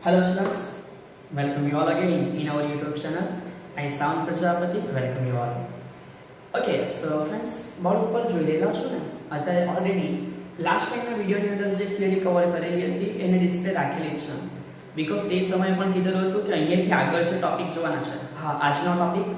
Hello students, welcome you all again in our YouTube channel. I Sound Prajapati, welcome you all. Okay, so friends, board ઉપર જોઈ રહેલા છો ને અત્યારે already last ટાઈમના વિડિયોની અંદર જે થિયરી કવર કરેલી હતી એને ડિસ્પ્લે રાખેલી છે બીકોઝ તે સમયે પણ કીધેલું હતું કે અહીંયાથી આગળ જે ટોપિક જોવાના છે હા આજનો ટોપિક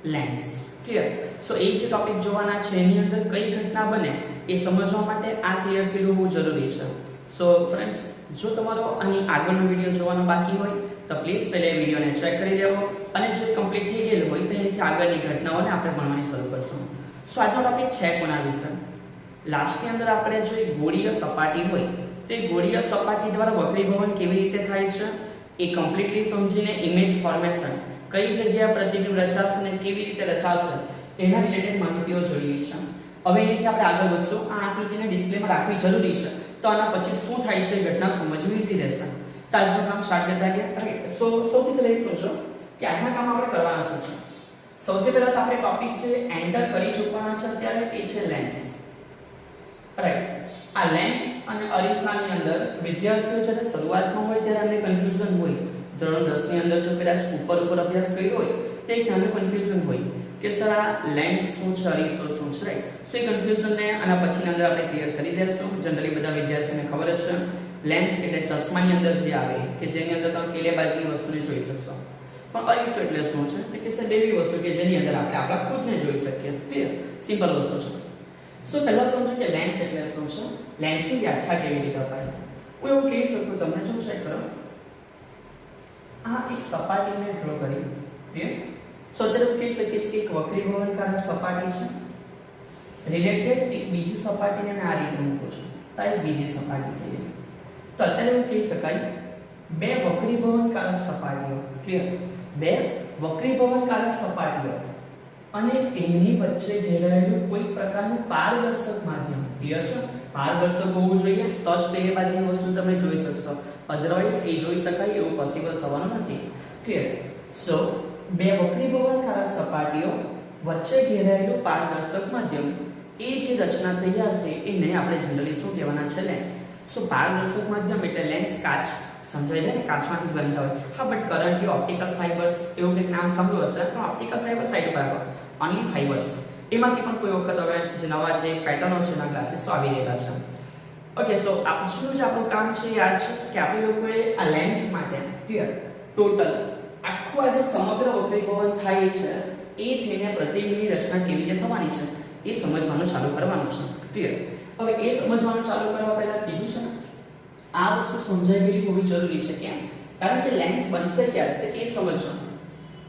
લેન્સ ક્લિયર સો એ જે ટોપિક જોવાના છે એની અંદર કઈ ઘટના બને એ સમજવા માટે આ ક્લિયર થવું બહુ જરૂરી છે સો ફ્રેન્ડ્સ જો તમારો આની આગળનો વિડિયો જોવાનો બાકી હોય તો પ્લીઝ પહેલા એ વિડિયોને ચેક કરી લેવો અને જો કમ્પ્લીટ થઈ ગયેલું હોય તો એનાથી આગળની ઘટનાઓને આપણે ભણવાની શરૂ કરશું સો આજનો ટોપિક છે કોના વિશે લાસ્ટની અંદર આપણે જો ગોળીય સપાટી હોય તો એ ગોળીય સપાટી દ્વારા વક્રીભવન કેવી રીતે થાય છે એ કમ્પ્લીટલી સમજીને ઇમેજ ફોર્મેશન કઈ જગ્યાએ પ્રતિબિંબ રચાશે અને કેવી રીતે રચાશે એના રિલેટેડ માહિતીઓ જોઈએ છે હવે અહીંથી આપણે આગળ વધશું આ આકૃતિને ડિસ્પ્લેમાં રાખવી જરૂરી છે તો આના પછી શું થાય છે ઘટના સમજવી ઈઝી રહેશે તો આજનું કામ સ્ટાર્ટ કરતા ગયા રાઈટ સો સૌથી પહેલા એ સોચો કે આજના કામ આપણે કરવાના શું છે સૌથી પહેલા તો આપણે ટોપિક જે એન્ટર કરી ચૂકવાના છે અત્યારે એ છે લેન્સ રાઈટ આ લેન્સ અને અરીસાની અંદર વિદ્યાર્થીઓ જ્યારે શરૂઆતમાં હોય ત્યારે એમને કન્ફ્યુઝન હોય ધોરણ 10 ની અંદર જો કદાચ ઉપર અભ્યાસ કર્યો હોય તો એક નાનું કન્ફ્યુઝન હોય કે સર આ લેન્સ શું છે અરીસો શું છે રાઈટ સો એ કન્ફ્યુઝનને આના પછીની અંદર આપણે ક્લિયર કરી દઈશું જનરલી બધા વિદ્યાર્થીઓને ખબર જ છે લેન્સ એટલે ચશ્માની અંદર જે આવે કે જેની અંદર તમે પેલે બાજુની વસ્તુને જોઈ શકશો પણ અરીસો એટલે શું છે કે સર એવી વસ્તુ કે જેની અંદર આપણે આપણા ખુદને જોઈ શકીએ ક્લિયર સિમ્પલ વસ્તુ છે સો પહેલા સમજો કે લેન્સ એટલે શું છે લેન્સની વ્યાખ્યા કેવી રીતે અપાય હું એવું કહી શકું તમને જો ચેક કરો આ એક સપાટીને ડ્રો કરી ક્લિયર સો અત્યારે હું કહી શકીશ કે એક વક્રીભવનકારક સપાટી છે રિલેટેડ એક બીજી સપાટીને મેં આ રીતે મૂકું છું તો એક બીજી સપાટી થઈ ગઈ તો અત્યારે હું કહી શકાય બે વક્રીભવનકારક સપાટીઓ ક્લિયર બે વક્રીભવનકારક સપાટીઓ અને એની વચ્ચે ઘેરાયેલું કોઈ પ્રકારનું પારદર્શક માધ્યમ ક્લિયર છે પારદર્શક હોવું જોઈએ તો જ પેલી બાજુની વસ્તુ તમે જોઈ શકશો અધરવાઇઝ એ જોઈ શકાય એવું પોસિબલ થવાનું નથી ક્લિયર સો બે વક્રીભવનકારક સપાટીઓ વચ્ચે ઘેરાયેલું પારદર્શક માધ્યમ એ જે રચના તૈયાર થઈ એને આપણે જનરલી શું કહેવાના છે લેન્સ સો પારદર્શક માધ્યમ એટલે લેન્સ કાચ સમજાય છે ને કાચમાંથી બનતા હોય હા બટ કરન્ટલી ઓપ્ટિકલ ફાઇબર્સ એવું કંઈક નામ સાંભળ્યું હશે પણ ઓપ્ટિકલ ફાઇબર સાઈડ પર રાખો ઓનલી ફાઇબર્સ એમાંથી પણ કોઈ વખત હવે જે નવા જે પેટર્નો છે એના ક્લાસીસો આવી રહેલા છે ઓકે સો આજનું જે આપણું કામ છે એ આ છે કે આપણે લોકોએ આ લેન્સ માટે ક્લિયર ટોટલ આખું આ જે સમગ્ર વક્રીભવન થાય છે એ થઈને પ્રતિબિંબની રચના કેવી રીતે થવાની છે એ સમજવાનું ચાલુ કરવાનું છે ક્લિયર હવે એ સમજવાનું ચાલુ કરવા પહેલા કીધું છે ને આ વસ્તુ સમજાઈ ગયેલી હોવી જરૂરી છે કેમ કારણ કે લેન્સ બનશે ક્યારે તો એ સમજવાનું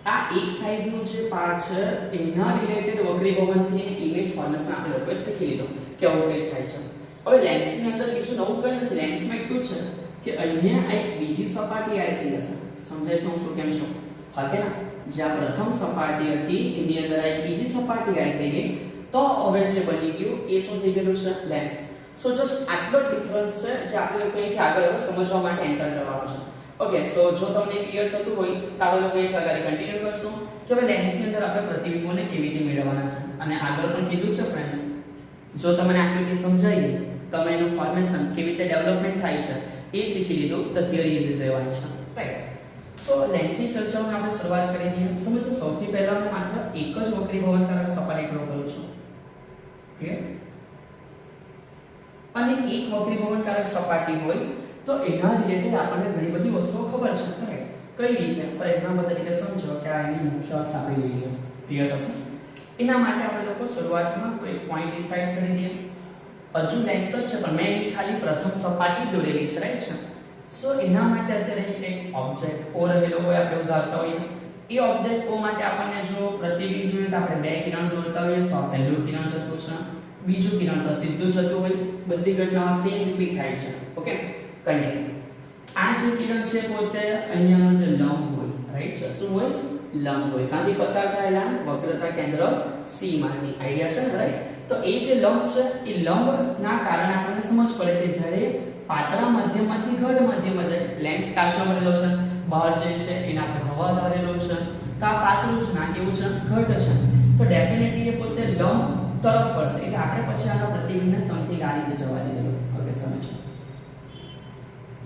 આ એક સાઈડનું જે પાર્ટ છે એના રિલેટેડ વક્રીભવનથી ઇમેજ ફોર્મેશન આપણે લોકોએ શીખી લીધું કે આવું કંઈક થાય છે હવે લેન્સની અંદર બીજું નવું કંઈ નથી લેન્સમાં એટલું છે કે અહીંયા એક બીજી સપાટી એડ થઈ જશે સમજાય છે હું શું કેમ છું હા કે ના જ્યાં પ્રથમ સપાટી હતી એની અંદર એક બીજી સપાટી એડ થઈ ગઈ તો હવે જે બની ગયું એ શું થઈ ગયેલું છે લેન્સ સો જસ્ટ આટલો ડિફરન્સ છે જે આપણે લોકો અહીંથી આગળ હવે સમજવા માટે એન્ટર કરવાનો છે ઓકે સો જો તમને ક્લિયર થતું હોય તો આપણે લોકો અહીંથી આગળ કન્ટિન્યુ કરશું કે હવે લેન્સની અંદર આપણે પ્રતિબિંબોને કેવી રીતે મેળવવાના છે અને આગળ પણ કીધું છે ફ્રેન્ડ્સ જો તમને આકૃતિ સમજાઈ ગઈ તમે એનું ફોર્મેશન કેવી રીતે ડેવલપમેન્ટ થાય છે એ શીખી લીધું તો થિયરી ઈઝી રહેવાની છે રાઈટ સો લેન્સની ચર્ચાઓની આપણે શરૂઆત કરી દઈએ સમજો સૌથી પહેલા હું માત્ર એક જ વક્રીભવનકારક સપાટી ડ્રો કરું છું ક્લિયર અને એક વક્રીભવનકારક સપાટી હોય તો એના રિલેટેડ આપણને ઘણી બધી વસ્તુઓ ખબર છે રાઈટ કઈ રીતે ફોર એક્ઝામ્પલ તરીકે સમજો કે આ એની મુખ્ય અક્ષ આપી દઈએ ક્લિયર હશે એના માટે આપણે લોકો શરૂઆતમાં કોઈ પોઈન્ટ ડિસાઈડ કરી દઈએ હજુ લેન્સ જ છે પણ મેં એની ખાલી પ્રથમ સપાટી દોરેલી છે રાઈટ છે સો એના માટે અત્યારે એક ઓબ્જેક્ટ ઓ રહેલો હોય આપણે ઉદાહરતા હોઈએ એ ઓબ્જેક્ટ ઓ માટે આપણને જો પ્રતિબિંબ જોઈએ તો આપણે બે કિરણ દોરતા હોઈએ સો પહેલું કિરણ જતું છે બીજું કિરણ તો સીધું જતું હોય બધી ઘટનાઓ સેમ રિપીટ થાય છે ઓકે કન્ટિન્યુ આ જે કિરણ છે પોતે અહીંયાનો જે લંબ હોય રાઈટ છે શું હોય લંબ હોય કાંથી પસાર થયેલા વક્રતા કેન્દ્ર સી માંથી આઈડિયા છે ને રાઈટ તો એ જે લંબ છે એ લંબના કારણે આપણને સમજ પડે કે જ્યારે પાતળા મધ્યમમાંથી ઘડ મધ્યમાં જાય લેન્સ કાચનો બનેલો છે બહાર જે છે એને આપણે હવા ધારેલો છે તો આ પાતળું છે ના કેવું છે ઘટ છે તો ડેફિનેટલી એ પોતે લંબ તરફ વળશે એટલે આપણે પછી આના પ્રતિબિંબને સમથિંગ આ રીતે જવા દીધેલું ઓકે સમજો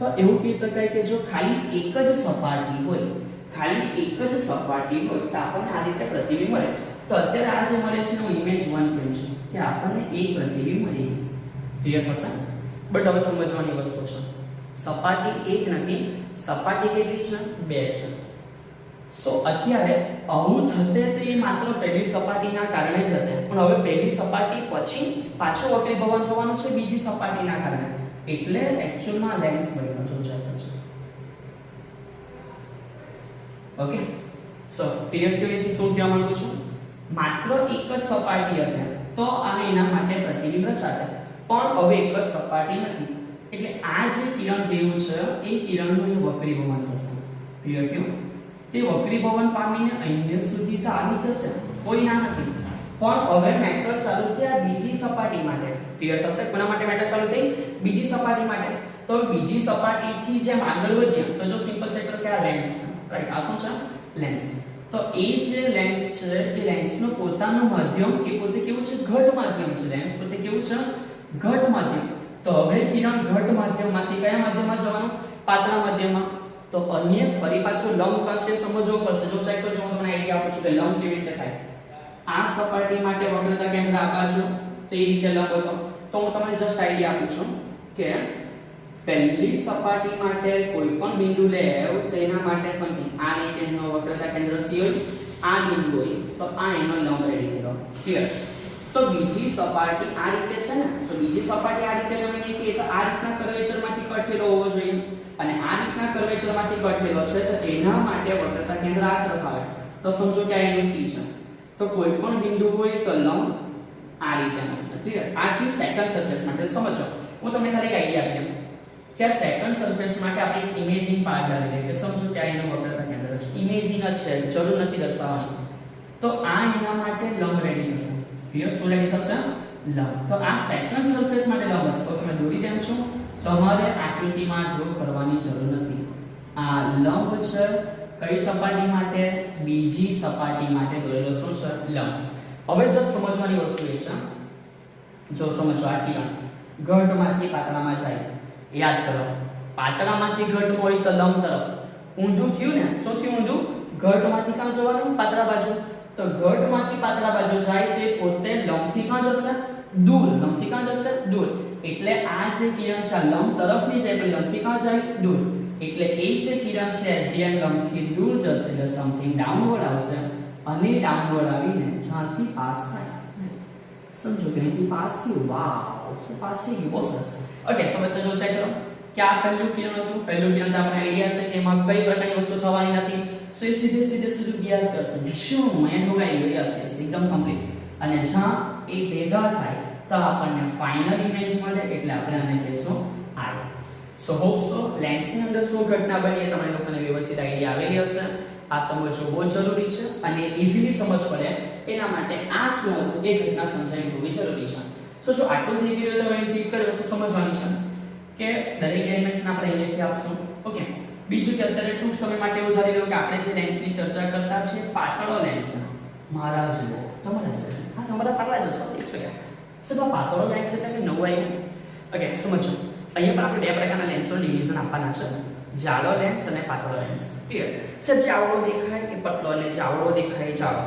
તો એવું કહી શકાય કે જો ખાલી એક જ સપાટી હોય, ખાલી એક જ સપાટી હોય તો આપણને આ રીતે પ્રતિબિંબ મળે. તો અત્યારે આ જે મળે છે હું ઇમેજ 1 કહું છું કે આપણને એક પ્રતિબિંબ મળી ગયું. ક્લિયર થશે? બટ હવે સમજવાની વસ્તુ છે, સપાટી એક નથી, સપાટી કેટલી છે? 2 છે. સો અત્યારે આવું થતે તે માત્ર પહેલી સપાટીના કારણે જ હતે, પણ હવે પહેલી સપાટી પછી પાછું વક્રીભવન થવાનું છે બીજી સપાટીના કારણે, એટલે એક્ચ્યુઅલમાં લેન્સ બન્યો છે. ઓકે, સો ક્લિયર થયું? શું કહેવા માંગુ છું? માત્ર એક જ સપાટી હતી તો આ એના માટે પ્રતિબિંબ રચાશે, પણ હવે એક જ સપાટી નથી, એટલે આ જે કિરણ ગયું છે એ કિરણનું વક્રીભવન થશે. ક્લિયર થયું? તે વક્રીભવન પામીને અહીંયા સુધી તો આવી જશે, કોઈ ના નથી, પણ હવે મેટર ચાલુ થયા બીજી સપાટી માટે. ક્લિયર થશે? કોના માટે મેટર ચાલુ થઈ? બીજી સપાટી માટે. તો બીજી સપાટીથી જેમ આગળ વધ્યા તો જો સિમ્પલ છે કે આ લેન્સ છે, રાઈટ? આ શું છે? લેન્સ. તો એ જે લેન્સ છે એ લેન્સનું પોતાનું માધ્યમ એ પોતે કેવું છે? ઘટ માધ્યમ છે. લેન્સ પોતે કેવું છે? ઘટ માધ્યમ. તો હવે કિરણ ઘટ માધ્યમમાંથી કયા માધ્યમમાં જવાનું? પાતળા માધ્યમમાં. તો અહીંયા ફરી પાછું લંબ કાં છે સમજવો પડશે. જો ચેક કરજો, હું તમને આઈડિયા આપું છું કે લંબ કેવી રીતે થાય. આ સપાટી માટે વક્રતા કેન્દ્ર આ બાજુ, તો એ રીતે લંબ હતો. તો હું તમને જસ્ટ આઈડિયા આપું છું કે પહેલી સપાટી માટે કોઈ પણ બિંદુ લેવ તેના માટે સમજી આ રીતે એનો વક્રતા કેન્દ્ર C હોય, આ બિંદુ હોય તો આ એનો લંબ રેડી થયો. ક્લિયર? તો બીજી સપાટી આ રીતે છે ને, સો બીજી સપાટી આ રીતે બની કે તો આ રીતના કર્વેચરમાંથી કટ થયેલો હોવો જોઈએ, અને આ રીતના કર્વેચરમાંથી કટ થયેલો છે તો એના માટે વક્રતા કેન્દ્ર આ તરફ આવે. તો સમજો કે આ એનું C છે. તો કોઈ પણ બિંદુ હોય તો લંબ આ રીતે મળશે. ક્લિયર? આ થયું સેકન્ડ સરફેસ માટે. સમજો, હું તમને ખાલી આઈડિયા આપી દઉં કે આ સેકન્ડ સરફેસ માટે આપણે એક ઇમેજિંગ પાર્ટ ડાલી દઈએ કે સમજો કે આ એનું વક્રતા કેન્દ્ર છે, ઇમેજિંગ જ છે, જરૂર નથી દર્શાવવાની. તો આ એના માટે લંબ રેડી થશે. ક્લિયર? શું રેડી થશે? લંબ. તો આ સેકન્ડ સરફેસ માટે લંબ હશે. તો તમે દોરી દેમ છો, તમારે આકૃતિમાં ડ્રો કરવાની જરૂર નથી. આ લંબ છે કઈ સપાટી માટે? બીજી સપાટી માટે દોરેલો શું છે? લંબ. હવે જો સમજવાની વસ્તુ એ છે, જો સમજો આ કિરણ ઘટમાંથી પાતળામાં જાય, યાદ કરો પાતળામાંથી ઘટમાં હોય તો લંબ તરફ. ઊંધું થયું ને? શું થયું ઊંધું? ઘટમાંથી ક્યાં જવાનું? પાતળા બાજુ. તો ઘટમાંથી પાતળા બાજુ જાય તે પોતે લંબથી ક્યાં જશે? દૂર. લંબથી ક્યાં જશે? દૂર. એટલે આ જે કિરણ છે લંબ તરફ નહીં જાય પણ લંબથી ક્યાં જાય? દૂર. એટલે એ જે કિરણ છે ધ્યાન લંબથી દૂર જશે એટલે સમથિંગ ડાઉનવર્ડ આવશે, અને ડાઉનવર્ડ આવીને જ્યાંથી પાસ થાય, સમજો કે અહીંથી પાસ થયું, વાવ, સો પાસ થઈ ગયું, બહુ સરસ. ઓકે, સમજ જો ચેક કરો કે આ પહેલું કિરણ હતું. પહેલું કિરણ તો આપણને આઈડિયા છે કે એમાં કઈ પ્રકારની વસ્તુ થવાની નથી, સો એ સીધે સીધું ગયા જ કરશે. શું એન્ડ હોગાઈ ગયો? યસ યસ, એકદમ કમ્પ્લીટ. અને જ્યાં એ ભેગા થાય તો આપણને ફાઇનલ ઇમેજ મળે, એટલે આપણે આને કહીશું R. સો હોપ સો લેન્સની અંદર શું ઘટના બની એ તમને લોકોને વ્યવસ્થિત આઈડિયા આવેલી હશે. આ સમજવું બહુ જરૂરી છે અને ઈઝીલી સમજ પડે એના માટે આ શું હતું એ ઘટના સમજાવી હોવી જરૂરી છે. સો જો આટલું થઈ ગયું તો અહીંથી કઈ વસ્તુ સમજવાની છે કે દરેક ડાયમેન્શન આપણે અહીંથી આપશું. ઓકે, બીજું કે અત્યારે ટૂંક સમય માટે એવું ધારી લો કે આપણે જે લેન્સની ચર્ચા કરતા છે પાતળો લેન્સ, મારા જેવો, તમારા જેવો, હા તમારા પાતળા જશો એક યાર. સર પાતળો લેન્સ એટલે કે નવું આવ્યું. ઓકે, સમજો અહીંયા પણ આપણે બે પ્રકારના લેન્સનું ડિવિઝન આપવાના છે, જાડો લેન્સ અને પાતળો લેન્સ. ક્લિયર? સર જાડો દેખાય કે પતલો, અને જાડો દેખાય જાડો,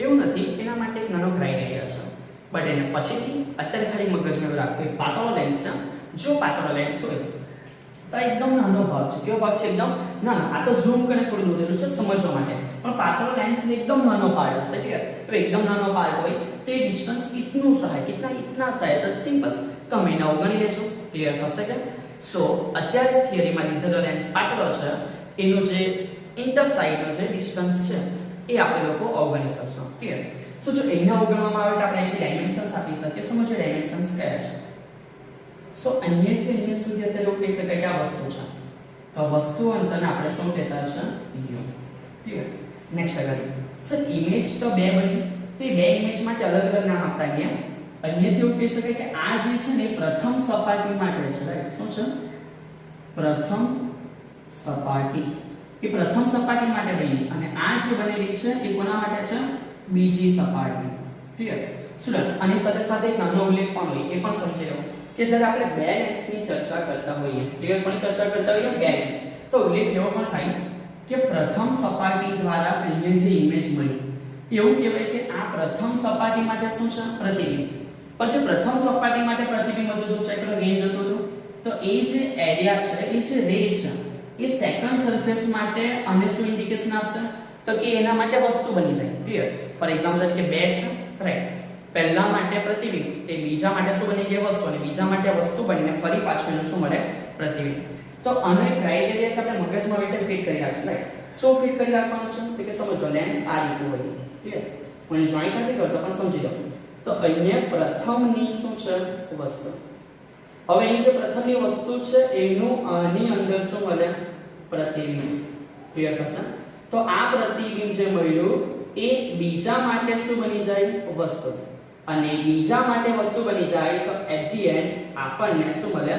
એવું નથી. એના માટે એક નાનો ક્રાઇટેરિયા છે, બટ એને પછીથી અત્યારે ખાલી મગજમાં રાખવું. પાતળો લેન્સ છે, જો પાતળો લેન્સ હોય તો એકદમ નાનો ભાગ છે. કેવો ભાગ છે? એકદમ નાનો. આ તો ઝૂમ કરીને થોડું દોરેલું છે સમજવા માટે, પણ પાતળો લેન્સ એકદમ નાનો પાર્ટ હશે. ક્લિયર? તો એકદમ નાનો પાર્ટ હોય તો એ ડિસ્ટન્સ ઇતનું સહાય, ઇતના સહાય, તો સિમ્પલ તમે એને અવગણી લેજો. ક્લિયર થશે કે? સો અત્યારે થિયરીમાં લીધેલો લેન્સ પાતળો છે, એનો જે ઇન્ટર સાઇડનો જે ડિસ્ટન્સ છે એ આપણે લોકો અવગણી શકશું. ક્લિયર? સો જો એને અવગણવામાં આવે તો આપણે અહીંથી ડાયમેન્શન્સ આપી શકીએ. સમજો ડાયમેન્શન્સ કયા છે. સો અહીંયાથી અહીંયા સુધી અત્યારે એવું કહી શકાય કે આ વસ્તુ છે, તો વસ્તુ અંતરને આપણે શું કહેતા છે? U. ક્લિયર? નેક્સ્ટ આગળ સર ઇમેજ તો બે બની, તે બે ઇમેજ માટે અલગ અલગ નામ આપતા ગયા. અહીંયાથી એવું કહી શકાય કે આ જે છે ને પ્રથમ સપાટી માટે છે, રાઈટ? શું છે? પ્રથમ સપાટી. એ પ્રથમ સપાટી માટે બની, અને આ જે બનેલી છે એ કોના માટે છે? બીજી સપાટી. ક્લિયર? સ્ટુડન્ટ્સ આની સાથે સાથે એક નાનો ઉલ્લેખ પણ હોય, એ પણ સમજી લો કે જ્યારે આપણે બે લેન્સની ચર્ચા કરતા હોઈએ, ક્લિયર, કોની ચર્ચા કરતા હોઈએ? બે લેન્સ, તો ઉલ્લેખ એવો પણ થાય કે પ્રથમ સપાટી દ્વારા અહીંયા જે ઇમેજ મળી એવું કહેવાય કે આ પ્રથમ સપાટી માટે શું છે? પ્રતિબિંબ. પછી પ્રથમ સપાટી માટે પ્રતિબિંબ હતું, જો ચેક કરો અહીં જતું હતું, તો એ જે એરિયા છે, એ જે રે છે, એ સેકન્ડ સરફેસ માટે અને શું ઇન્ડિકેશન આપશે? તો કે એના માટે વસ્તુ બની જાય. ક્લિયર? ફોર એક્ઝામ્પલ કે બે છે, રાઈટ, પહેલા માટે પ્રતિબિંબ, તે બીજા માટે શું બની ગઈ? વસ્તુ, અને બીજા માટે વસ્તુ બનીને ફરી પાછું એનું શું મળે? પ્રતિબિંબ. તો આનો એક ક્રાઇટેરિયા છે, આપણે મગજમાં રીતે ફિટ કરી રાખશું, રાઈટ. શું ફિટ કરી રાખવાનું છે? તો કે સમજો લેન્સ આ રીતે હોય, ક્લિયર, હું જોઈન્ટ નથી કરતો પણ સમજી લો. તો અહીંયા પ્રથમની શું છે? વસ્તુ. હવે અહીં જે પ્રથમની વસ્તુ છે એનું આની અંદર શું મળે? પ્રતિબિંબ. ક્લિયર થશે? તો આ પ્રતિબિંબ જે મળ્યું એ બીજા માટે શું બની જાય? વસ્તુ. અને બીજા માટે વસ્તુ બની જાય તો એટ ધી એન્ડ આપણને શું મળે?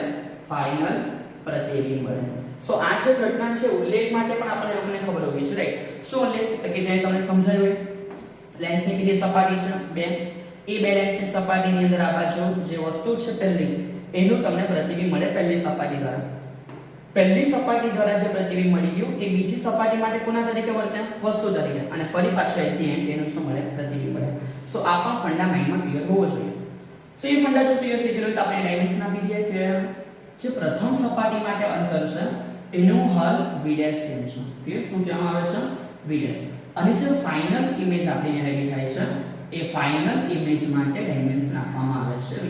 ફાઇનલ પ્રતિબિંબ મળે. સો આ જે ઘટના છે ઉલ્લેખ માટે પણ આપણને લોકોને ખબર હોવી છે, રાઈટ. શું ઉલ્લેખ? તો કે જે તમને સમજાયું હોય, લેન્સની કેટલી સપાટી છે? બે. એ બે લેન્સની સપાટીની અંદર આ બાજુ જે વસ્તુ છે પહેલી, એનું તમને પ્રતિબિંબ મળે પહેલી સપાટી દ્વારા. પહેલી સપાટી દ્વારા જે પ્રતિબિંબ મળી ગયું એ બીજી સપાટી માટે કોના તરીકે વર્તે? વસ્તુ તરીકે. અને ફરી પાછું એટ ધી એન્ડ એનું શું મળે? પ્રતિબિંબ મળે. સો આ પણ ફંડા માઇન્ડમાં ક્લિયર હોવો જોઈએ. સો એ ફંડા જો ક્લિયર થઈ ગયો તો આપણે ડાયમેન્શન આપી દઈએ કે જે પ્રથમ સપાટી માટે અંતર છે એનું હાલ v' કહીશું. ક્લિયર? શું કહેવામાં આવે છે? v'. અને જે ફાઇનલ ઇમેજ આપણી રેડી થાય છે એ ફાઇનલ ઇમેજ માટે ડાયમેન્શન આપવામાં આવે છે v.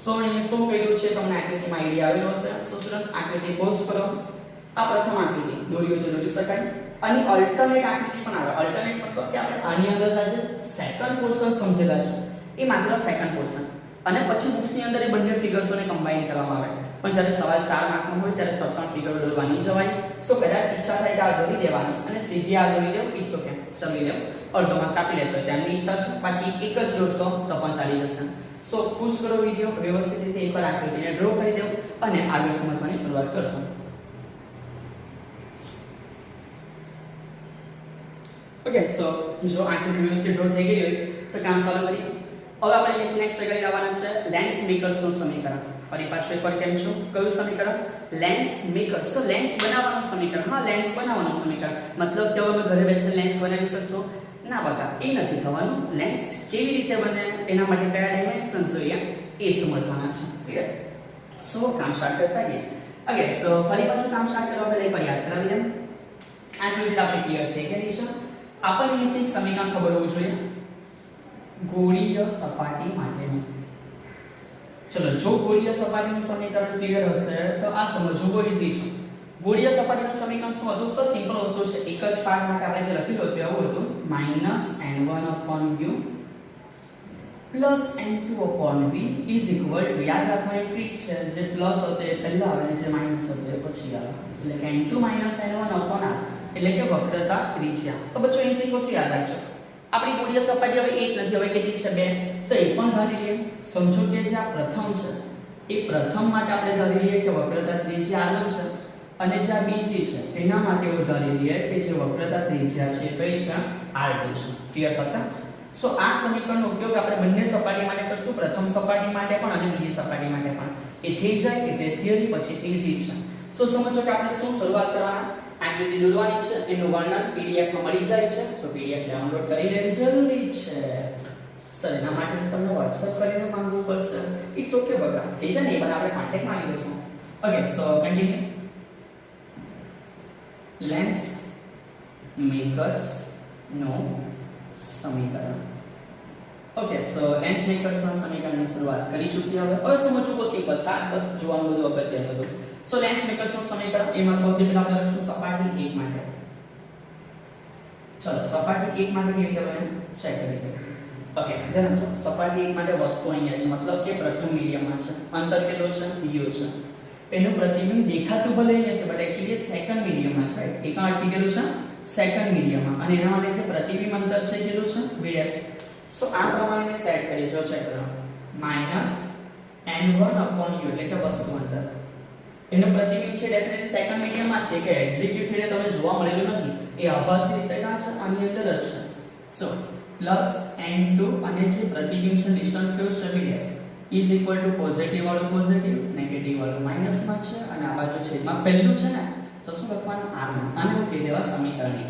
સો અહીંયા શું કહ્યું છે તમને આકૃતિમાં આઈડિયા આવેલો હશે. સો સ્ટુડન્ટ્સ આકૃતિ પોઝ કરો. આ પ્રથમ આકૃતિ દોરી હોય તો દોરી શકાય. અને અલ્ટરનેટ આકૃતિ પણ આવે. અલ્ટરનેટ મતલબ કે આપણે આની અંદર જે સેકન્ડ પોર્શન સમજેલા છે એ માત્ર સેકન્ડ પોર્શન, અને પછી બુક્સની અંદર એ બંને ફિગર્સોને કમ્બાઈન કરવામાં આવે. પણ જ્યારે સવાલ 4 માર્કનો હોય ત્યારે ત્રણ ફિગર દોરવાની જવાય. સો કદાચ ઈચ્છા થાય કે આ દોરી દેવાની અને સીધી આ દોરી દેવ, ઇટ્સ ઓકે, સમજી લેવ. અડધો માર્ક કાપી લેતો તેમની ઈચ્છા છે, બાકી એક જ દોરશો તો પણ ચાલી જશે. સો પુશ કરો વિડિયો, વ્યવસ્થિત રીતે એકવાર આકૃતિને ડ્રો કરી દેવ અને આગળ સમજવાની શરૂઆત કરશો. ઓકે, સો જો આકૃતિ વ્યવસ્થિત ડ્રો થઈ ગઈ હોય તો કામ ચાલુ કરીએ. હવે આપણે અહીંથી નેક્સ્ટ આગળ આવવાના છે લેન્સ મેકર્સનું સમીકરણ. ફરી પાછું એકવાર કેમ છું? કયું સમીકરણ? Lens makers. સો લેન્સ બનાવવાનું સમીકરણ. હા, લેન્સ બનાવવાનું સમીકરણ મતલબ કે હવે ઘરે બેસીને લેન્સ બનાવી શકશો? ના બકા, એ નથી થવાનું. લેન્સ કેવી રીતે બને, એના માટે કયા ડાયમેન્શન જોઈએ એ સમજવાના છે. ક્લિયર? સો કામ સ્ટાર્ટ કરતા ગઈએ. ઓકે, સો ફરી પાછું કામ સ્ટાર્ટ કરવા પહેલા એકવાર યાદ કરાવી દઉં. આકૃતિ આપણે ક્લિયર થઈ ગઈ છે. આપણને અહીંથી એક સમીકરણ ખબર હોવું જોઈએ ગોળીય સપાટી માટેનું. ચલો, જો ગોળીય સપાટીનું સમીકરણ ક્લિયર હશે તો આ સમજવું બહુ ઈઝી છે. ગોળીય સપાટીનું સમીકરણ શું હતું? સો સિમ્પલ વસ્તુ છે. એક જ પાર્ટ માટે આપણે જે લખેલું હતું એવું હતું -n1/u +n2/v is equal to, યાદ રાખવાની ટ્રીક છે, જે પ્લસ હતો એ પહેલા આવે અને જે માઈનસ હતો એ પછી આવે. એટલે કે n2 - n1/r એટલે કે વક્રતા ત્રિજ્યા. તો બચ્ચો અહીંથી એક વસ્તુ યાદ રાખજો, આપણી ગોળીય સપાટી હવે એક નથી, હવે કેટલી છે? બે. તો એ પણ ધારી લઈએ. સમજો કે જે આ પ્રથમ છે એ પ્રથમ માટે આપણે ધારી લઈએ કે વક્રતા ત્રિજ્યા r1 છે, અને જે આ બીજી છે એના માટે એવું ધારી લઈએ કે જે વક્રતા ત્રિજ્યા છે કઈ છે? r2 છે. ક્લિયર થશે? સો આ સમીકરણનો ઉપયોગ આપણે બંને સપાટી માટે કરશું, પ્રથમ સપાટી માટે પણ અને બીજી સપાટી માટે પણ. એ થઈ જાય એટલે થિયરી પછી ઈઝી છે. સો સમજો કે આપણે શું શરૂઆત કરવાના? આકૃતિ દોરવાની છે, એનું વર્ણન પીડીએફ માં મળી જાય છે. સો પીડીએફ ડાઉનલોડ કરી લેવી જરૂરી છે. સર એના માટે તમને WhatsApp કરીને માંગવું પડશે. ઇટ્સ ઓકે બગા, થઈ જાય ને, એ પણ આપણે કોન્ટેક્ટ માં આવી જશું. ઓકે, સો કન્ટિન્યુ. લેન્સ મેકર્સ નો સમીકરણ. ઓકે, સો લેન્સ મેકર્સ ના સમીકરણની શરૂઆત કરી ચૂક્યા. હવે સમજવું બહુ સિમ્પલ છે, બસ જોવાનું બધું અગત્યનું હતું. સો લેન્સ મેકર્સ નું સમીકરણ, એમાં સૌથી પહેલા આપણે લખશું સપાટી 1 માટે. ચલો, સપાટી 1 માટે કેવી રીતે બને ચેક કરીએ. ઓકે, ધ્યાન આપજો. સપાટી 1 માટે વસ્તુ અહીંયા છે, મતલબ કે પ્રથમ મીડિયમમાં છે. અંતર કેટલો છે? u છે. એનું પ્રતિબિંબ દેખાતું ભલે અહીંયા છે, બટ એક્ચ્યુઅલી સેકન્ડ મીડિયમમાં છે, રાઈટ? એક આંટી કેટલું છે? સેકન્ડ મીડિયમમાં. અને એના માટે જે પ્રતિબિંબ અંતર છે કેટલું છે? v'. સો આ પ્રમાણે મેં સેટ કરી, જો ચેક કરો. -n1/u એટલે કે વસ્તુ અંતર. એનું પ્રતિબિંબ છે ડેફિનેટલી સેકન્ડ મીડિયમમાં છે, કે એક્ઝિક્યુટ એટલે તમને જોવા મળેલું નથી, એ આભાસી રીતે કાં છે? આની અંદર જ છે. સો +n2 અને જે પ્રતિબિંબ છે ડિસ્ટન્સ કેવું છે? v'. Is equal to positive વાળું પોઝિટિવ, નેગેટિવ વાળું માઇનસમાં છે અને આ બાજુ છેદમાં પહેલું છે ને તો શું લખવાનું r1 આને હું કહી દેવા સમીકરણ 1.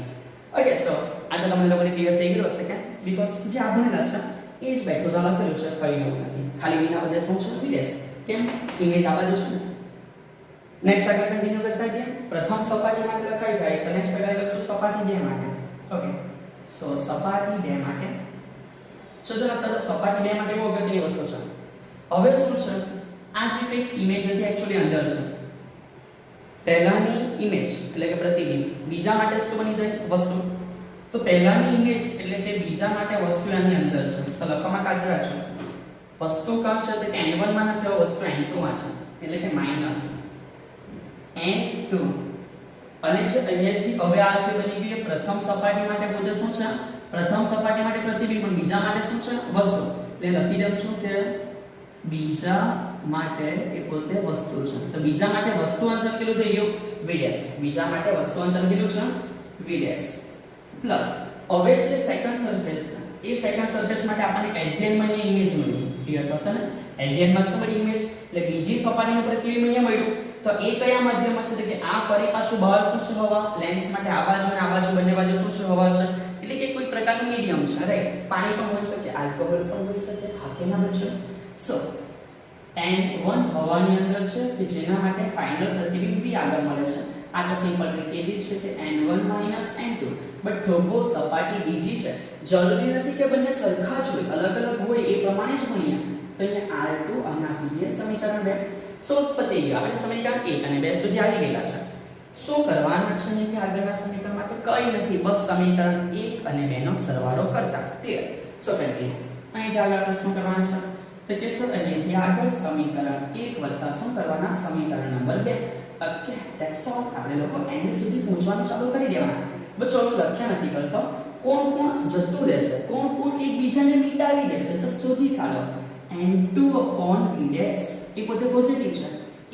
ઓકે સો આ તો તમને લોકોને ક્લિયર થઈ ગયું હશે કે બીકોઝ જે આ ભણેલા છે એ જ બેઠું તો લખેલું છે કઈ નવું નથી, ખાલી વિના બદલે શું છે વિદેશ કેમ ઇમેજ આ બાજુ છે ને. નેક્સ્ટ આગળ કન્ટિન્યુ કરતા ગયા. પ્રથમ સપાટી માટે લખાઈ જાય તો નેક્સ્ટ આગળ લખશું સપાટી 2 માટે. ઓકે સો સપાટી 2 માટે ચલો તો સપાટી 2 માટે બહુ અગત્યની વસ્તુ છે. હવે શું છે આ જે કઈ ઇમેજ હતી એક્ચ્યુઅલી અંદર છે. પહેલાની ઇમેજ એટલે કે પ્રતિબિંબ, બીજા માટે શું બની જાય વસ્તુ. તો પહેલાની ઇમેજ એટલે કે બીજા માટે વસ્તુ આની અંદર છે. તો લખવામાં કાળજી રાખજો. વસ્તુ કાં છે તો કે n1 માં નથી, વસ્તુ n2 માં છે એટલે કે માઈનસ n2 અને છે અહીંયાથી હવે આ જે બની ગયું પ્રથમ સપાટી માટે પોતે શું છે, પ્રથમ સપાટી માટે પ્રતિબિંબ પણ બીજા માટે શું છે વસ્તુ. એટલે લખી દઉં છું કે બીજા માટે એ પોતે વસ્તુ છે. તો બીજા માટે વસ્તુ અંતર કેટલું થઈ ગયું v'. બીજા માટે વસ્તુ અંતર કેટલું છે v' પ્લસ હવે જે સેકન્ડ સરફેસ છે એ સેકન્ડ સરફેસ માટે આપણને એડજેન માં ઇમેજ મળી. ક્લિયર થશે ને. એડજેન માં શું મળી ઇમેજ એટલે બીજી સપાટીનું પ્રતિબિંબ અહીંયા મળ્યું. તો એ કયા માધ્યમમાં છે કે આ ફરી પાછું બહાર શું છે હવા. લેન્સ માટે આ બાજુ અને આ બાજુ બંને બાજુ શું છે હવા છે એટલે કે કોઈ પ્રકારનું મીડિયમ છે રાઈટ. પાણી પણ હોઈ શકે, આલ્કોહોલ પણ હોઈ શકે, હા કે ના બચ્ચો. સો n1 હવાની અંદર છે કે જેના માટે ફાઇનલ પ્રતિબિંબ v આગળ મળે છે. આ તો સિમ્પલ ટ્રીક એવી છે કે n1 n2 બટ થોભો સપાટી બીજી છે. જરૂરી નથી કે બંને સરખા જ હોય, અલગ અલગ હોય એ પ્રમાણે જ ભણીએ. તો અહીંયા r2 અને આ v સમીકરણ 2 સોસ્પતિ આપણે સમીકરણ 1 અને 2 સુધી આવી ગયેલા છે. શું કરવાના છે ને કે આગળના સમીકરણ માટે કંઈ નથી, બસ સમીકરણ 1 અને 2 નો સરવાળો કરતા. ક્લિયર. સો કન્ટિન્યુ. અહીંથી આગળ આપણે શું કરવાનું છે તો કે સર અહીંથી આગળ સમીકરણ 1 વત્તા શું કરવાના સમીકરણ નંબર 2. Okay that's all. આપણે લોકો એન્ડ સુધી પહોંચવાનું ચાલુ કરી દેવાના. બચ્ચો લખ્યા નથી કરતો કોણ કોણ જતું રહેશે, કોણ કોણ એકબીજાને મિટાવી દેશે તો શોધી કાઢો. n2 upon v' એ પોતે પોઝિટિવ છે,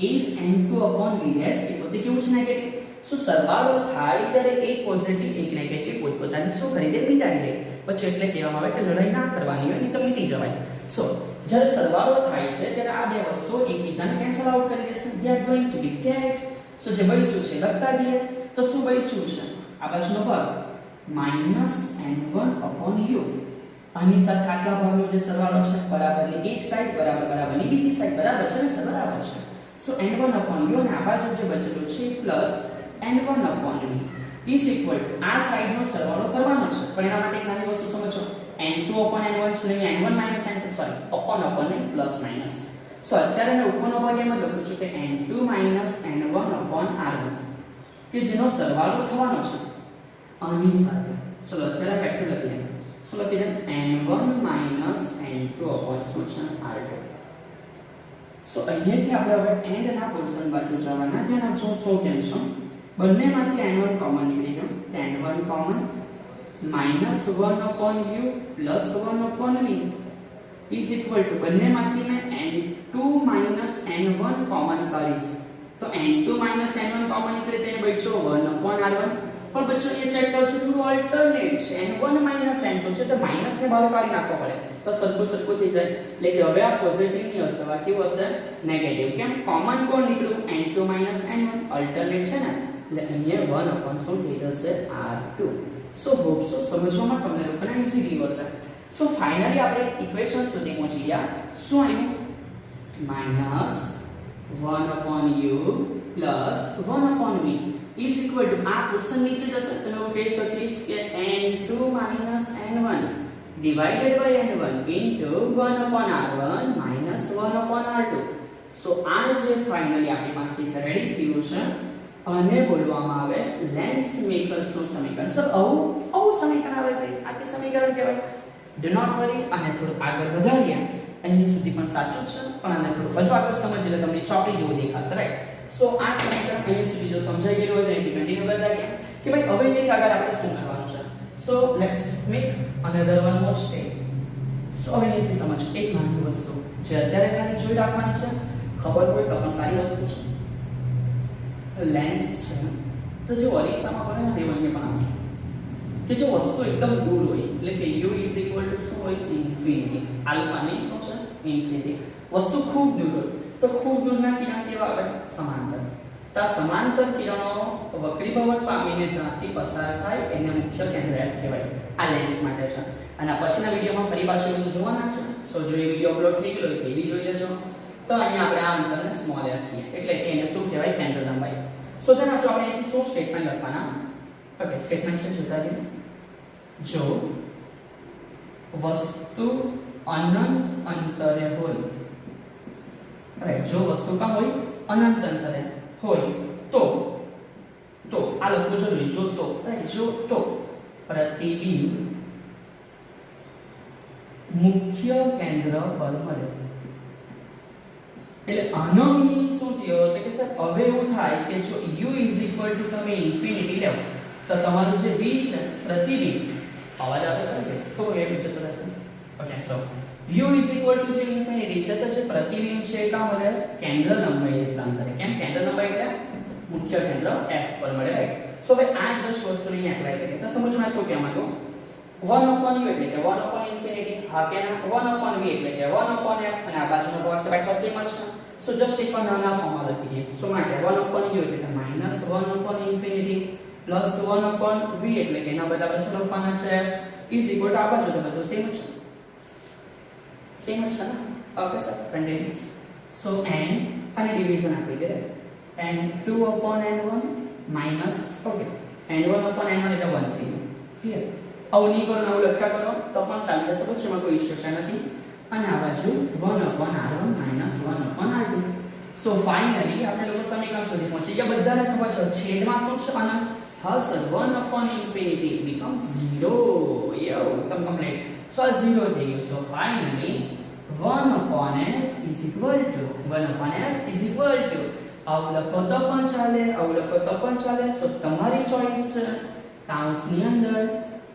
એ જ n2 upon v' એ પોતે કેવું છે નેગેટિવ. શું સરવાળો થાય ત્યારે એક પોઝિટિવ એક નેગેટિવ પોતપોતાની શું કરી દે મિટાવી દે. પછી એટલે કહેવામાં આવે કે લડાઈ ના કરવાની હોય નહીં તો મિટી જવાય. સો જ્યારે સરવાળો થાય છે ત્યારે આ બે વસ્તુઓ એકબીજાને કેન્સલ આઉટ કરી દેશે. they are going to be dead. સો જે બચ્યું છે લખતા ગઈએ તો શું બચ્યું છે આ બાજુનો ભાગ -n1 upon u. આની સાથે આટલા ભાગનો જે સરવાળો છે બરાબરની એક સાઈડ બરાબર બરાબરની બીજી સાઈડ બરાબર છે ને સર બરાબર છે. સો n1 upon u અને આ બાજુ જે બચેલું છે plus n1 upon v is equal આ સાઈડનો સરવાળો કરવાનો છે. પણ એના માટે એક નાની વસ્તુ સમજો. n2 upon n1 છે ને n1 n2 સોરી upon ને પ્લસ માઈનસ. સો અત્યારે મેં ઉપરનો ભાગ એમ જ લખું છું કે n2 n1 upon r1 કે જેનો સરવાળો થવાનો છે આની સાથે. ચલો અત્યારે ફેક્ટર લખી દઈએ. શું લખી દે n1 n2 upon શું છે r2. સો અહીંયાથી આપણે હવે એન્ડ ના પોર્શન બાજુ જવાના. ધ્યાન આપજો શું કેમ છો બંનેમાંથી n1 કોમન નીકળી ગયો તો n1 common -1 upon u plus 1 upon v is equal to બંનેમાંથી મેં n2 n1 કોમન કરીશ તો n2 n1 કોમન નીકળે તો એ બચ્યો 1 upon r1. પણ બચ્ચો એ ચેક કરજો થોડું ઓલ્ટરનેટ છે. n1 n2 છે તો માઈનસ ને બહાર કાઢી નાખવો પડે તો સરખું થઈ જાય. એટલે કે હવે આ પોઝિટિવ ની હશે આ કેવું હશે નેગેટિવ. કેમ કોમન કોણ નીકળ્યું n2 n1 ઓલ્ટરનેટ છે ને એટલે અહીંયા 1 upon શું થઈ જશે r2. સો હોપ સો સમજવામાં તમને લોકોને ઈઝી રહ્યું હશે. સો ફાઇનલી આપણે ઇક્વેશન સુધી પહોંચી ગયા. શું આવ્યું -1 upon u plus 1 upon v is equal to આ પોર્શન નીચે જશે તો હું કહી શકીશ કે n2 n1 divided by n1 into 1 upon r1 minus 1 upon r2. સો આ જે ફાઇનલી આપણી પાસે રેડી થયું છે આને બોલવામાં આવે લેન્સ મેકર્સનું સમીકરણ. સર આવું સમીકરણ આવે ભાઈ આ કે સમીકરણ કહેવાય. ડુ નોટ વરી. આને થોડું આગળ વધારીએ અહીં સુધી પણ સાચું છે પણ આને થોડું હજુ આગળ સમજીએ એટલે તમને ચોકડી જેવું દેખાશે રાઈટ. સો આ સમીકરણ અહીં સુધી જો સમજાઈ ગયું હોય તો અહીંથી કન્ટિન્યુ કરતા ગયા કે ભાઈ હવે અહીંથી આગળ આપણે શું કરવાનું છે. So let's make another one more step. So હવે અહીંથી સમજ એક નાની વસ્તુ જે અત્યારે ખાલી જોઈ રાખવાની છે, ખબર હોય તો પણ સારી વસ્તુ છે. લેન્સ છે તો જે પરીક્ષામાં ભણે ને એવું અહીંયા પણ આવશે કે જો વસ્તુ એકદમ દૂર હોય એટલે કે u શું હોય ઇન્ફિનિટી. આલ્ફા ને શું છે ઇન્ફિનિટી. વસ્તુ ખૂબ દૂર હોય તો ખૂબ દૂરના કિરણ કેવા આવે? સમાંતર. તો આ સમાંતર કિરણો વક્રીભવન પામીને જ્યાંથી પસાર થાય એને મુખ્ય કેન્દ્ર F કહેવાય. આ લેન્સ માટે છે. અને પછીના વિડીયોમાં ફરી પાછું બધું જોવાના છે. સો જો એ વિડીયો અપલોડ થઈ ગયો તે બી જોઈ લેજો. તો અહીંયા આપણે આ અંતરને સ્મોલ f કહીએ, એટલે કે એને શું કહેવાય? કેન્દ્ર લંબાઈ. સો then આપણે અહીંથી શું સ્ટેટમેન્ટ લખવાના? ઓકે, સ્ટેટમેન્ટ છે જોતા રહીએ. જો વસ્તુ અનંત અંતરે હોય, રાઈટ, જો વસ્તુ કા હોય? અનંત અંતરે હોય તો આ લખવું જરૂરી. જો તો, રાઈટ, જો તો પ્રતિબિંબ મુખ્ય કેન્દ્ર પર મળે. એટલે આનો મીનિંગ શું થયો? તો કે સર હવે એવું થાય કે જો u તમે ઇન્ફિનિટી લેવો તો તમારું જે v છે પ્રતિબિંબ, અવાજ આવે છે તો એ બીજો તો રહેશે. ઓકે, સો u જે ઇન્ફિનિટી છે તો જે પ્રતિબિંબ છે કા મળે? કેન્દ્ર લંબાઈ જેટલા અંતરે. કેમ? કેન્દ્ર લંબાઈ એટલે મુખ્ય કેન્દ્ર f પર મળે, રાઈટ. સો હવે આ જસ્ટ વસ્તુને એપ્લાય કરીએ તો સમજમાં શું કહેવા માંગુ? 1/u એટલે કે 1/∞, હા કે ના? 1/v એટલે કે 1/f, અને આ બાજુનો ભાગ તો બાકી સેમ જ છે. સો જસ્ટ એક નાના ફોર્મમાં લખી દઈએ. સો માટે 1/u એટલે કે -1/∞ પ્લસ 1/v એટલે કે એના બદલે આપણે શું લખવાના છે? ઇઝ ઇક્વલ ટુ આ બાજુ તો બધું સેમ જ છે. સેમ જ છે ને? Okay sir, continue. So n અને ડિવિઝન આપી દે. n2/n1 માઈનસ, ઓકે, n1/n1 એટલે 1 થઈ ગયું. ક્લિયર? આવું નહીં કરો, આવું લખ્યા કરો તો પણ ચાલી જશે. પછી એમાં કોઈ ઇશ્યુ છે નથી. અને આ બાજુ 1/r1 minus 1/r2. So finally આપણે લોકો સમીકરણ સુધી પહોંચી ગયા. બધાને ખબર છે છેદમાં શું છે? અનંત. હા સર, 1/∞ becomes 0. યો, એકદમ કમ્પ્લીટ. સો આ 0 થઈ ગયું. So finally 1/f is equal to આવું લખો તો પણ ચાલે, આવું લખો તો પણ ચાલે. સો તમારી ચોઈસ છે. કાઉન્સની અંદર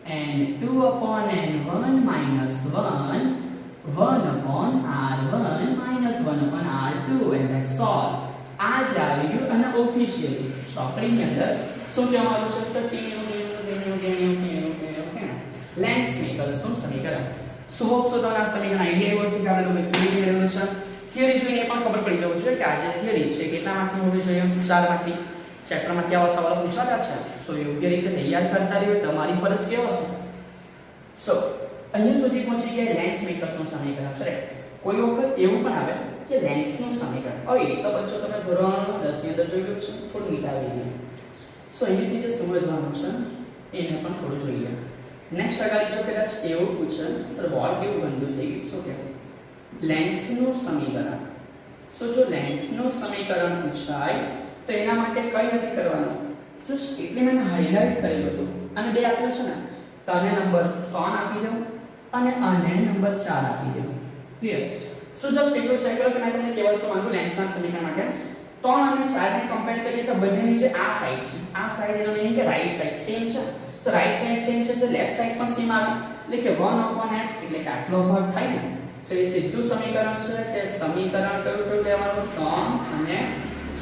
n2/n1 minus 1/r1 minus 1/r2 and that's all. આ જ આવી ગયું. અને ઓફિશિયલી ચોપડીની અંદર શું કહેવામાં આવ્યું છે? લેન્સ મેકર્સનું સમીકરણ. સો હોપ સો તમને આ સમીકરણ આઈડિયા એવો છે કે આપણે લોકો કેવી મેળવેલું છે. થિયરી જોઈને પણ ખબર પડી જવું જોઈએ કે આ જે થિયરી છે કેટલા માર્કની હોવી જોઈએ? 4 માર્કની. ચેપ્ટરમાં કેવા સવાલો પૂછાતા છે, સો યોગ્ય રીતે તૈયાર કરતા રહ્યો. તમારી ફરજ કેવો છે? સો અહીંયા સુધી પહોંચી ગયા લેન્સ મેકર્સનું સમીકરણ છે. કોઈ વખત એવું પણ આવે કે લેન્સનું સમીકરણ. હવે એ તો બચ્ચો તમે ધોરણ 10 ની અંદર જોયું છે, થોડું નીકાળી દઈએ. સો અહીંથી જે સમજવાનું છે એને પણ થોડું જોઈએ. નેક્સ્ટ આગળ જો કદાચ એવું પૂછે, સર બોલ કેવું ગંદુ થઈ ગયું, શું કહેવું? લેન્સનું સમીકરણ. સો જો લેન્સનું સમીકરણ પૂછાય તો એના માટે કઈ નથી કરવાનું, જસ્ટ એટલે મેં હાઇલાઇટ કરેલું હતું. અને બે આપેલું છે ને, તો આને નંબર 3 આપી દઉં અને આને નંબર 4 આપી દઉં. ક્લિયર? સો જસ્ટ એટલું ચેક કરો કે મેં તમને કેવા શું માંગુ લેન્સના સમીકરણ માટે. 3 અને 4 ને કમ્પેર કરીએ તો બંનેની જે આ સાઈડ છે, આ સાઈડ એનો મીનિંગ કે રાઈટ સાઈડ સેમ છે. તો રાઈટ સાઈડ સેમ છે તો લેફ્ટ સાઈડ પણ સેમ આવે. એટલે કે 1/f એટલે કે આટલો ભાગ થાય ને. સો એ સીધું સમીકરણ છે કે સમીકરણ કયું લેવાનું? 3 અને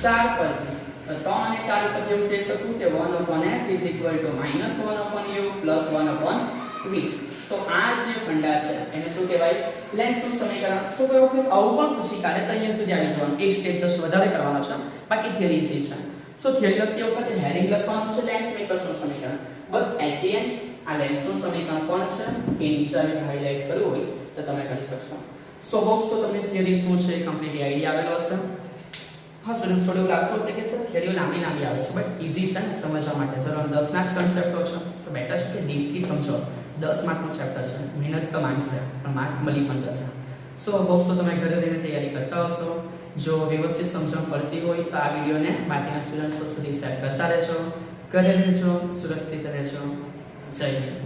4 પરથી. તો 3 અને 4 પરથી એવું કહી શકું કે 1/f is equal to -1/u plus 1/v. તો આ જે ફંડા છે એને શું કહેવાય? લેન્સનું સમીકરણ. શું કોઈ વખત આવું પણ પૂછી કાલે તો અહીંયા સુધી આવી જવાનું. એક સ્ટેપ જસ્ટ વધારે કરવાનો છે, બાકી થિયરી ઇઝી છે. સો થિયરી લખતી વખતે હેડિંગ લખવાનું છે લેન્સ મેકર્સનું સમીકરણ. બટ એટ ધી એન્ડ આ લેન્સનું સમીકરણ કોણ છે એ નીચે આવી હાઇલાઇટ કરવું હોય તો તમે કરી શકશો. સો હોપ સો તમને થિયરી શું છે એ કમ્પ્લીટલી આઈડિયા આવેલો હશે. હા સ્ટુડન્ટ થોડું લાગતું હશે કે સર થિયરીઓ લાંબી આવે છે, બટ ઇઝી છે ને સમજવા માટે. ધોરણ 10 ના જ કન્સેપ્ટો છે તો બેટર છે કે ડીપથી સમજો. 10 માર્કનું ચેપ્ટર છે, મહેનત તો માંગશે પણ માર્ક મળી પણ જશે. સો હોપ સો તમે ઘરે રહીને તૈયારી કરતા હશો. જો વ્યવસ્થિત સમજણ પડતી હોય તો આ વિડીયોને બાકીના સ્ટુડન્ટ્સો સુધી શેર કરતા રહેજો. ઘરે રહેજો, સુરક્ષિત રહેજો. જય હિન્દ.